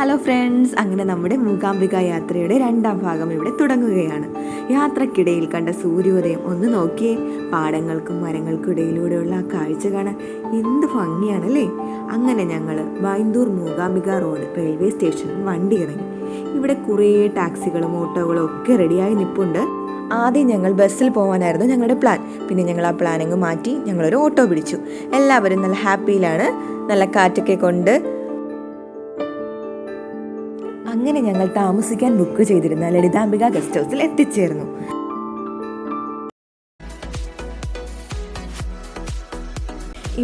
Hello friends, അങ്ങനെ നമ്മുടെ മൂകാംബിക യാത്രയുടെ രണ്ടാം ഭാഗം ഇവിടെ തുടങ്ങുകയാണ്. യാത്രക്കിടയിൽ കണ്ട സൂര്യോദയം ഒന്ന് നോക്കിയേ. പാടങ്ങൾക്കും മരങ്ങൾക്കും ഇടയിലൂടെയുള്ള ആ കാഴ്ച കാണാൻ എന്ത് ഭംഗിയാണല്ലേ. അങ്ങനെ ഞങ്ങൾ ബൈന്ദൂർ മൂകാംബിക റോഡ് റെയിൽവേ സ്റ്റേഷനിൽ വണ്ടി ഇറങ്ങി. ഇവിടെ കുറേ ടാക്സികളും ഓട്ടോകളും ഒക്കെ റെഡിയായി നിൽപ്പുണ്ട്. ആദ്യം ഞങ്ങൾ ബസ്സിൽ പോകാനായിരുന്നു ഞങ്ങളുടെ പ്ലാൻ. പിന്നെ ഞങ്ങൾ ആ പ്ലാനിങ് മാറ്റി ഞങ്ങളൊരു ഓട്ടോ പിടിച്ചു. എല്ലാവരും നല്ല ഹാപ്പിയിലാണ്, നല്ല കാറ്റൊക്കെ കൊണ്ട്. അങ്ങനെ ഞങ്ങൾ താമസിക്കാൻ ബുക്ക് ചെയ്തിരുന്ന ലളിതാംബിക ഗസ്റ്റ് ഹൗസിൽ എത്തിച്ചേർന്നു.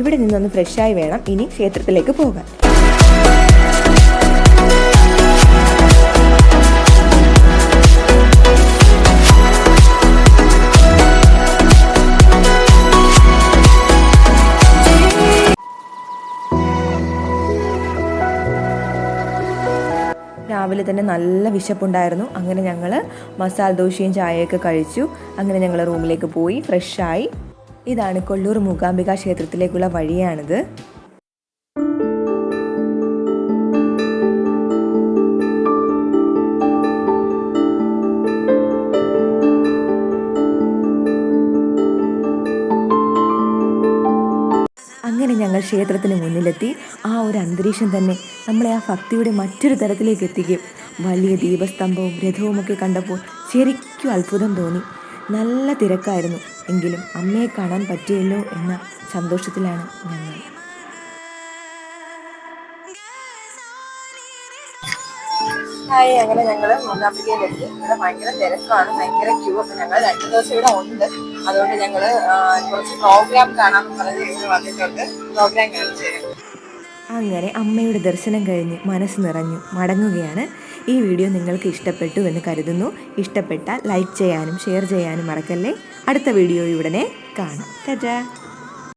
ഇവിടെ നിന്നൊന്ന് ഫ്രഷായി വേണം ഇനി ക്ഷേത്രത്തിലേക്ക് പോകാൻ. രാവിലെ തന്നെ നല്ല വിശപ്പുണ്ടായിരുന്നു. അങ്ങനെ ഞങ്ങൾ മസാല ദോശയും ചായയൊക്കെ കഴിച്ചു. അങ്ങനെ ഞങ്ങൾ റൂമിലേക്ക് പോയി ഫ്രഷായി. ഇതാണ് കൊല്ലൂർ മൂകാംബിക ക്ഷേത്രത്തിലേക്കുള്ള വഴിയാണിത്. അങ്ങനെ ഞങ്ങൾ ക്ഷേത്രത്തിന് മുന്നിലെത്തി. ആ ഒരു അന്തരീക്ഷം തന്നെ നമ്മളെ ആ ഭക്തിയുടെ മറ്റൊരു തരത്തിലേക്ക് എത്തിക്കും. വലിയ ദീപസ്തംഭവും രഥവുമൊക്കെ കണ്ടപ്പോൾ ശരിക്കും അത്ഭുതം തോന്നി. നല്ല തിരക്കായിരുന്നു, എങ്കിലും അമ്മയെ കാണാൻ പറ്റിയല്ലോ എന്ന സന്തോഷത്തിലാണ് ഞങ്ങൾ. അങ്ങനെ ഞങ്ങൾ മൂകാംബികയിലെത്തി. ഇവിടെ ഭയങ്കര തിരക്കാണ്, ഭയങ്കര ക്യൂ. ഒക്കെ ഞങ്ങൾ 2 ദിവസം ഇവിടെ ഉണ്ട്. അതുകൊണ്ട് ഞങ്ങൾ കുറച്ച് പ്രോഗ്രാം കാണാമെന്ന് പറഞ്ഞ് ഇവിടെ വന്നിട്ടുണ്ട്. പ്രോഗ്രാം കാണിച്ചു തരാം. അങ്ങനെ അമ്മയുടെ ദർശനം കഴിഞ്ഞ് മനസ്സ് നിറഞ്ഞു മടങ്ങുകയാണ്. ഈ വീഡിയോ നിങ്ങൾക്ക് ഇഷ്ടപ്പെട്ടു എന്ന് കരുതുന്നു. ഇഷ്ടപ്പെട്ടാൽ ലൈക്ക് ചെയ്യാനും ഷെയർ ചെയ്യാനും മറക്കല്ലേ. അടുത്ത വീഡിയോ ഉടനെ കാണാം. ടാറ്റാ.